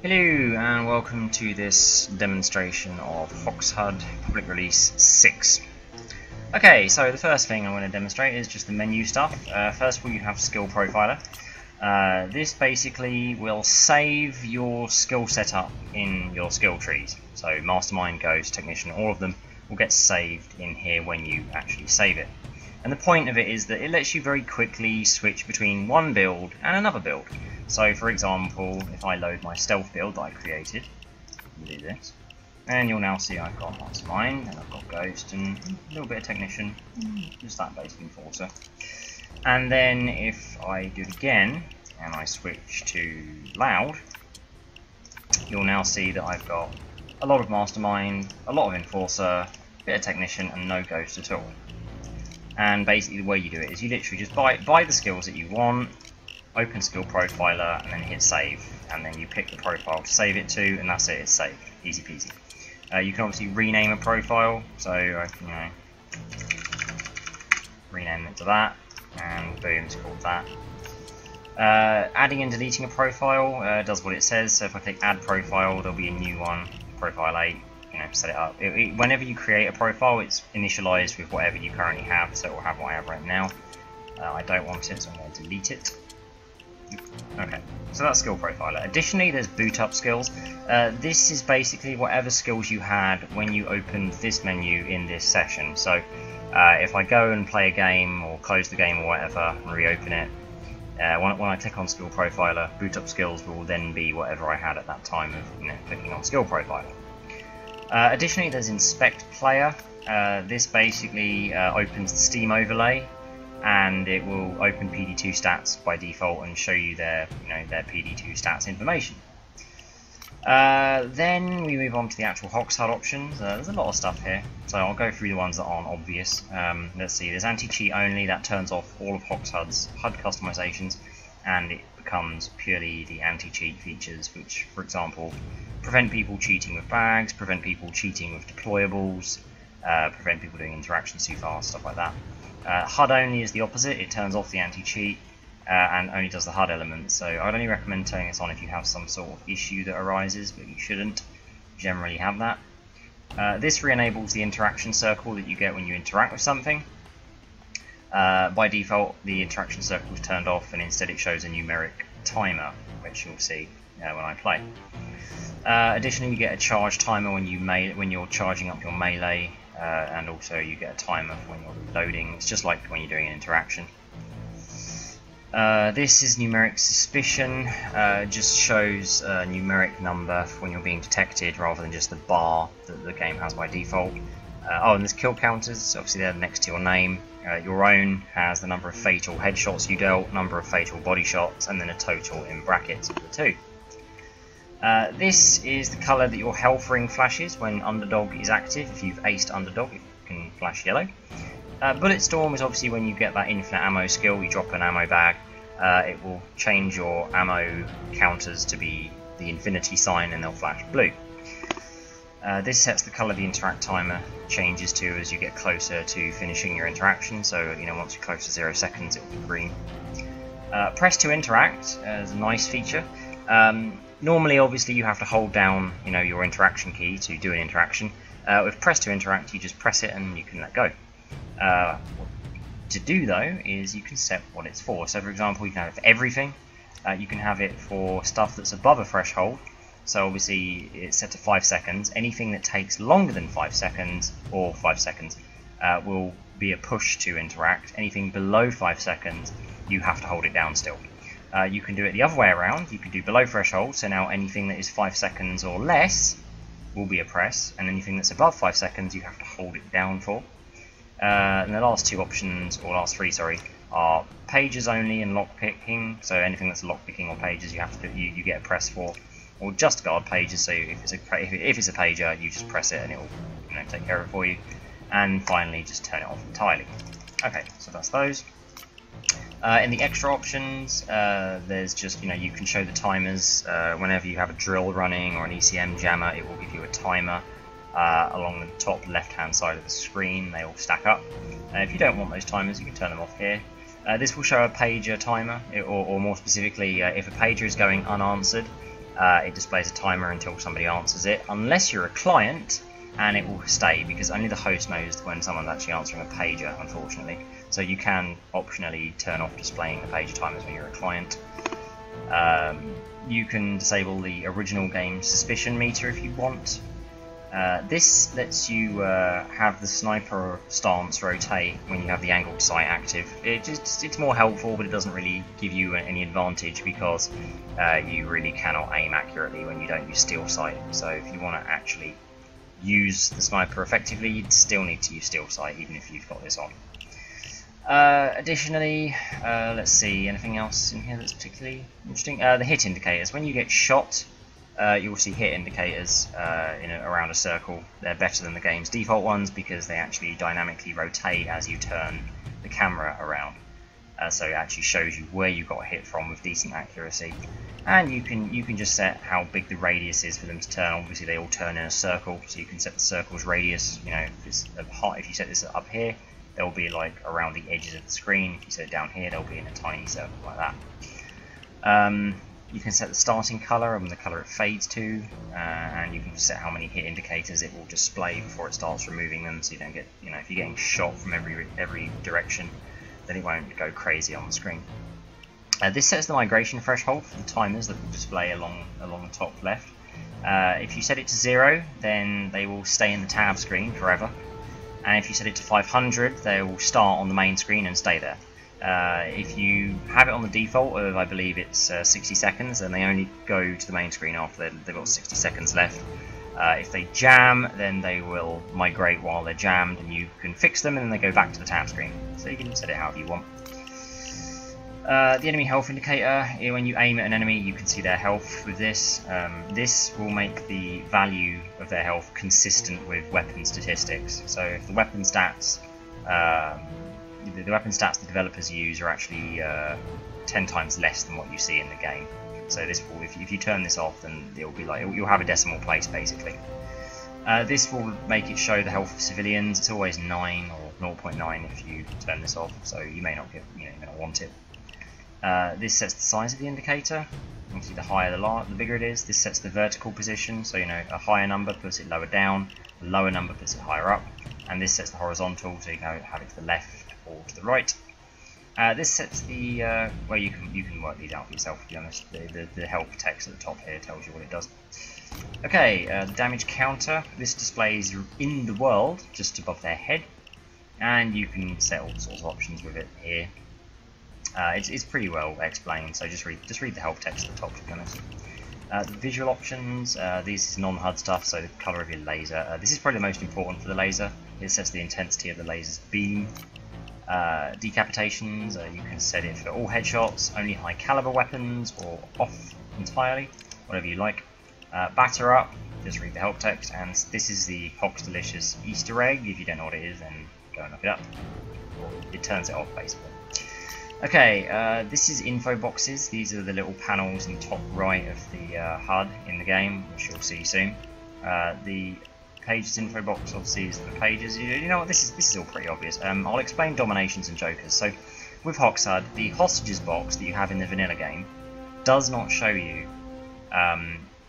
Hello and welcome to this demonstration of HoxHud Public Release 6. Okay, so the first thing I'm going to demonstrate is just the menu stuff. First of all, you have Skill Profiler. This basically will save your skill setup in your skill trees. So Mastermind, Ghost, Technician, all of them will get saved in here when you actually save it. And the point of it is that it lets you very quickly switch between one build and another build. So for example, if I load my stealth build that I created, do this, and you'll now see I've got Mastermind, and I've got Ghost, and a little bit of Technician, just that basic Enforcer. And then if I do it again, and I switch to Loud, you'll now see that I've got a lot of Mastermind, a lot of Enforcer, a bit of Technician, and no Ghost at all. And basically the way you do it is you literally just buy the skills that you want, open Skill Profiler, and then hit save, and then you pick the profile to save it to, and that's it, it's saved. Easy peasy. You can obviously rename a profile, so I can rename it to that, and boom, it's called that. Adding and deleting a profile does what it says, so if I click add profile, there'll be a new one, profile 8, set it up. Whenever you create a profile, it's initialized with whatever you currently have, so it will have what I have right now. I don't want it, so I'm going to delete it. Okay, so that's Skill Profiler. Additionally, there's Boot Up Skills. This is basically whatever skills you had when you opened this menu in this session. So if I go and play a game, or close the game or whatever, and reopen it, when I click on Skill Profiler, Boot Up Skills will then be whatever I had at that time of clicking on Skill Profiler. Additionally, there's Inspect Player. This basically opens the Steam overlay, and it will open PD2 stats by default and show you their PD2 stats information. Then we move on to the actual HoxHud options. There's a lot of stuff here, so I'll go through the ones that aren't obvious. Let's see, there's anti-cheat only. That turns off all of HoxHud's HUD customizations, and it becomes purely the anti-cheat features, which, for example, prevent people cheating with bags, prevent people cheating with deployables, prevent people doing interactions too fast, stuff like that. HUD only is the opposite. It turns off the anti-cheat and only does the HUD elements, so I'd only recommend turning this on if you have some sort of issue that arises, but you shouldn't generally have that. This re-enables the interaction circle that you get when you interact with something. By default, the interaction circle is turned off, and instead it shows a numeric timer, which you'll see when I play. Additionally, you get a charge timer when you're charging up your melee, and also you get a timer when you're loading. It's just like when you're doing an interaction. This is numeric suspicion. Just shows a numeric number when you're being detected rather than just the bar that the game has by default. And there's kill counters, obviously they're next to your name. Your own has the number of fatal headshots you dealt, number of fatal body shots, and then a total in brackets of the two. This is the colour that your health ring flashes when Underdog is active. If you've aced Underdog, it can flash yellow. Bullet Storm is obviously when you get that infinite ammo skill, you drop an ammo bag, it will change your ammo counters to be the infinity sign, and they'll flash blue. This sets the colour the interact timer changes to as you get closer to finishing your interaction, so once you're close to 0 seconds it will be green. Press to interact is a nice feature. Normally, obviously, you have to hold down, your interaction key to do an interaction. With press to interact, you just press it and you can let go. To do though is you can set what it's for. So, for example, you can have it for everything. You can have it for stuff that's above a threshold. So, obviously, it's set to 5 seconds. Anything that takes longer than 5 seconds or 5 seconds will be a push to interact. Anything below 5 seconds, you have to hold it down still. You can do it the other way around. You can do below threshold, so now anything that is 5 seconds or less will be a press, and anything that's above 5 seconds you have to hold it down for. And the last two options, or last three, sorry, are pages only and lockpicking. So anything that's lockpicking or pages you have to you get a press for, or just guard pages. So if it's a pager, you just press it and it will take care of it for you. And finally, just turn it off entirely. Okay, so that's those. In the extra options, there's just, you can show the timers. Whenever you have a drill running or an ECM jammer, it will give you a timer along the top left-hand side of the screen. They all stack up. If you don't want those timers, you can turn them off here. This will show a pager timer, or more specifically, if a pager is going unanswered, it displays a timer until somebody answers it, unless you're a client, and it will stay, because only the host knows when someone's actually answering a pager, unfortunately. So you can optionally turn off displaying the pager timers when you're a client. You can disable the original game suspicion meter if you want. This lets you have the sniper stance rotate when you have the angled sight active. It's more helpful, but it doesn't really give you any advantage, because you really cannot aim accurately when you don't use steel sight. So if you want to actually use the sniper effectively, you'd still need to use steel sight, even if you've got this on. Additionally, let's see, anything else in here that's particularly interesting? The hit indicators. When you get shot, you'll see hit indicators around a circle. They're better than the game's default ones because they actually dynamically rotate as you turn the camera around. So it actually shows you where you got hit from with decent accuracy. And you can just set how big the radius is for them to turn. Obviously, they all turn in a circle, so you can set the circle's radius. You know, if you set this up here, they'll be like around the edges of the screen. If you set it down here, they'll be in a tiny circle like that. You can set the starting color and the color it fades to, and you can set how many hit indicators it will display before it starts removing them, so you don't get, if you're getting shot from every direction, then it won't go crazy on the screen. This sets the migration threshold for the timers that will display along the top left. If you set it to 0, then they will stay in the tab screen forever, and if you set it to 500, they will start on the main screen and stay there. If you have it on the default of, I believe it's 60 seconds, then they only go to the main screen after they've got 60 seconds left. If they jam, then they will migrate while they're jammed, and you can fix them and then they go back to the tab screen. So you can set it however you want. The enemy health indicator, when you aim at an enemy you can see their health with this. This will make the value of their health consistent with weapon statistics. So if the weapon stats the weapon stats the developers use are actually 10 times less than what you see in the game. So this will, if you turn this off, then it'll be like, you'll have a decimal place basically. This will make it show the health of civilians. It's always 9 or 0.9 if you turn this off, so you may not want it. This sets the size of the indicator. Obviously, the higher the bigger it is. This sets the vertical position, so a higher number puts it lower down, a lower number puts it higher up, and this sets the horizontal, so you can have it to the left or to the right. This sets the well, you can work these out for yourself, to be honest. The help text at the top here tells you what it does. Okay, the damage counter. This displays in the world just above their head, and you can set all sorts of options with it here. It's pretty well explained, so just read the help text at the top, to be honest. The visual options, this is non-HUD stuff, so the colour of your laser. This is probably the most important for the laser. It sets the intensity of the laser's beam. Decapitations, you can set it for all headshots, only high caliber weapons, or off entirely, whatever you like. Batter up, just read the help text, and this is the Hox Delicious Easter egg. If you don't know what it is, then go and look it up. It turns it off basically. Okay, this is info boxes. These are the little panels in the top right of the HUD in the game, which you'll see soon. The pages info box obviously is the pages. You know what? This is all pretty obvious. I'll explain dominations and jokers. So, with HoxHud, the hostages box that you have in the vanilla game does not show you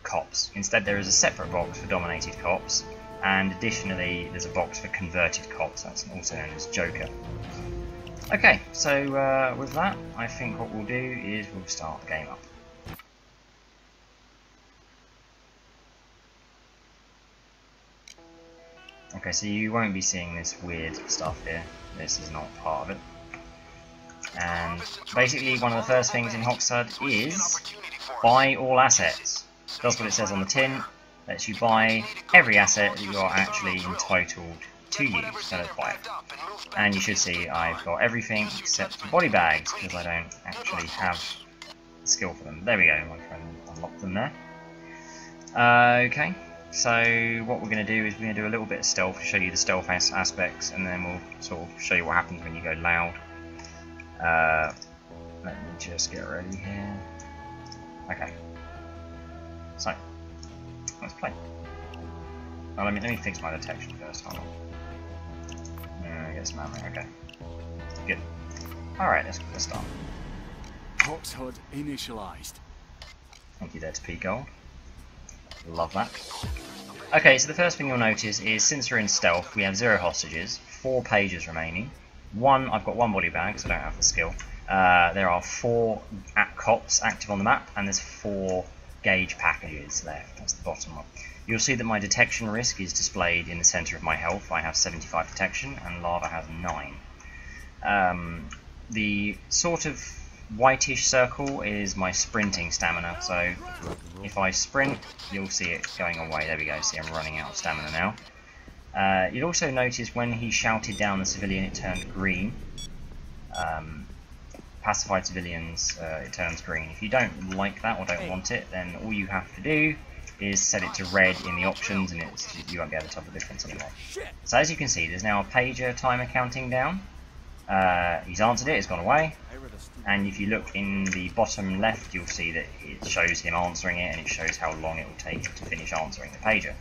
cops. Instead, there is a separate box for dominated cops, and additionally, there's a box for converted cops. That's also known as joker. Okay, so with that, I think what we'll do is we'll start the game up. Okay, so you won't be seeing this weird stuff here. This is not part of it. And basically, one of the first things in HoxHud is buy all assets. That's what it says on the tin. Lets you buy every asset that you are actually entitled to use. So let's buy it. And you should see I've got everything except the body bags, because I don't actually have the skill for them. There we go, my friend unlocked them there. Okay, so what we're going to do is we're going to do a little bit of stealth to show you the stealth aspects, and then we'll sort of show you what happens when you go loud. Let me just get ready here. Okay, so let's play. Oh, let me fix my detection first. Hold on. Get some ammo. Okay, good. All right, let's start. HoxHud initialized. Thank you there to P Gold. Love that. Okay, so the first thing you'll notice is since we're in stealth, we have 0 hostages, 4 pages remaining. I've got 1 body bag, so I don't have the skill. There are 4 cops active on the map, and there's 4 gauge packages left. That's the bottom one. You'll see that my detection risk is displayed in the centre of my health. I have 75 detection, and Lava has 9. The sort of whitish circle is my sprinting stamina, so if I sprint, you'll see it going away. There we go, see I'm running out of stamina now. You'll also notice when he shouted down the civilian, it turned green. Pacified civilians, it turns green. If you don't like that or don't want it, then all you have to do is set it to red in the options, and you won't get a type of difference anymore. So as you can see, there's now a pager timer counting down. He's answered it, it's gone away. And if you look in the bottom left, you'll see that it shows him answering it, and it shows how long it will take him to finish answering the pager.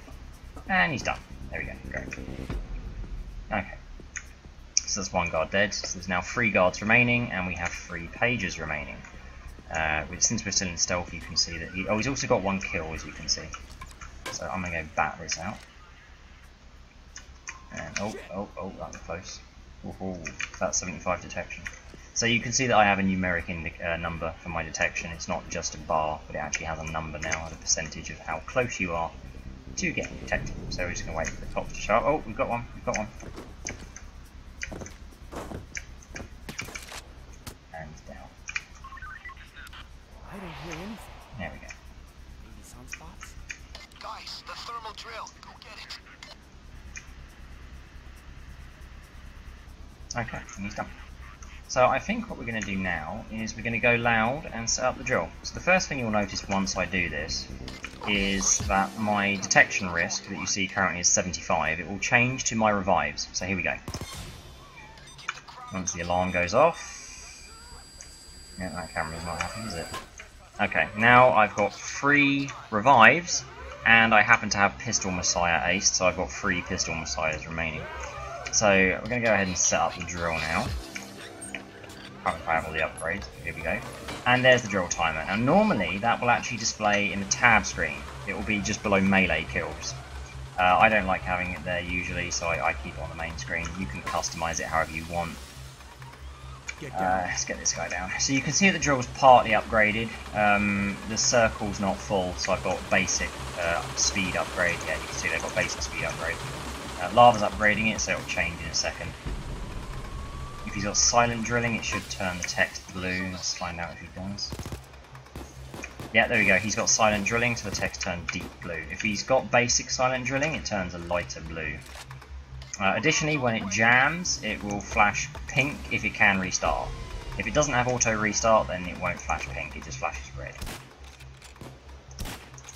And he's done. There we go. Great. Okay. So that's 1 guard dead. So there's now 3 guards remaining, and we have 3 pages remaining. Since we're still in stealth, you can see that he's also got 1 kill, as you can see. So I'm going to go bat this out. And that was close. Ooh, that's 75 detection. So you can see that I have a numeric number for my detection. It's not just a bar, but it actually has a number now as a percentage of how close you are to getting detected. So we're just going to wait for the cops to show up. Oh, we've got one. And he's down. I don't hear anything. There we go. Maybe sunspots? Guys, the thermal drill. Go get it. Okay, and he's done. So I think what we're going to do now is we're going to go loud and set up the drill. So the first thing you'll notice once I do this is that my detection risk that you see currently is 75. It will change to my revives. So here we go. Once the alarm goes off. Yeah, that camera's not happy, is it? Okay, now I've got 3 revives, and I happen to have Pistol Messiah aced, so I've got 3 Pistol Messiahs remaining. So we're going to go ahead and set up the drill now. I have all the upgrades. Here we go. And there's the drill timer. Now normally that will actually display in the tab screen. It will be just below melee kills. I don't like having it there usually, so I keep it on the main screen. You can customize it however you want. Let's get this guy down. So you can see that the drill's partly upgraded. The circle's not full, so I've got basic speed upgrade. Yeah, you can see they've got basic speed upgrade. Lava's upgrading it, so it'll change in a second. If he's got silent drilling, it should turn the text blue. Let's find out if he does. Yeah, there we go. He's got silent drilling, so the text turned deep blue. If he's got basic silent drilling, it turns a lighter blue. Additionally, when it jams, it will flash pink if it can restart. If it doesn't have auto restart, then it won't flash pink, it just flashes red.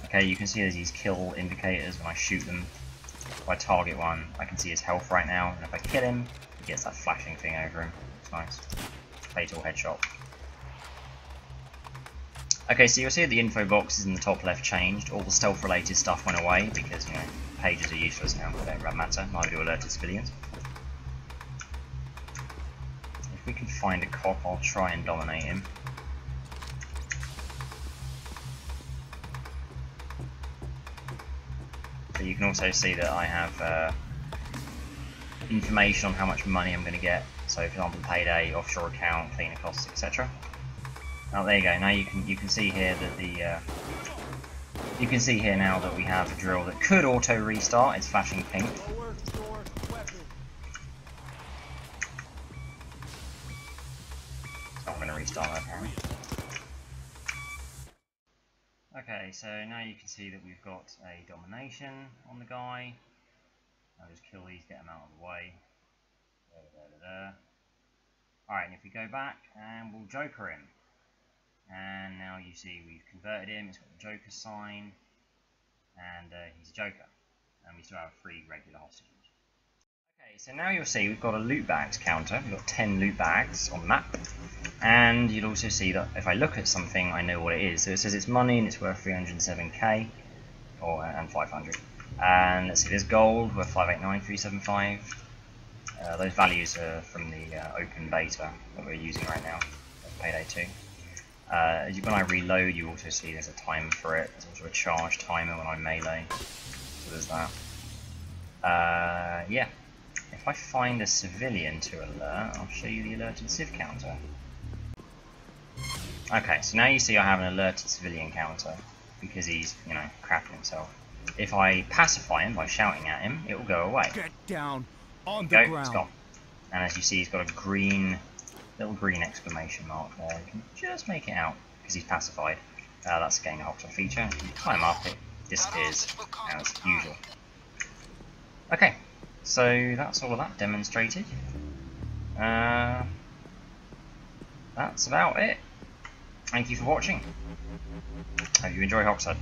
Okay, you can see there's these kill indicators when I shoot them. If I target one, I can see his health right now, and if I kill him, he gets that flashing thing over him. It's nice. Fatal headshot. Okay, so you'll see the info boxes in the top left changed. All the stealth related stuff went away because, you know, pages are useless now. They don't matter. Neither do alerted civilians. If we can find a cop, I'll try and dominate him. So you can also see that I have information on how much money I'm going to get. So, for example, payday, offshore account, cleaner costs, etc. Oh, there you go. Now you can see here that you can see here now that we have a drill that could auto restart. It's flashing pink. It's not going to restart that apparently. Okay, so now you can see that we've got a domination on the guy. I'll just kill these, get them out of the way. Alright, and if we go back and we'll Joker him. And now you see we've converted him, it's got the Joker sign, and he's a Joker. And we still have 3 regular hostages. Okay, so now you'll see we've got a loot bags counter. We've got 10 loot bags on the map. And you'll also see that if I look at something, I know what it is. So it says it's money and it's worth 307k, and 500. And let's see, there's gold worth 589,375. Those values are from the open beta that we're using right now, Payday 2. When I reload, you also see there's a timer for it. There's also a charge timer when I melee. So there's that. Yeah. If I find a civilian to alert, I'll show you the alerted civ counter. Okay, so now you see I have an alerted civilian counter because he's, you know, crapping himself. If I pacify him by shouting at him, it will go away. Get down on the ground. It's gone. And as you see, he's got a little green exclamation mark there. You can just make it out because he's pacified. That's again a HoxHud feature. If you climb up, it disappears as usual. Okay, so that's all of that demonstrated. That's about it. Thank you for watching. Hope you enjoy HoxHud.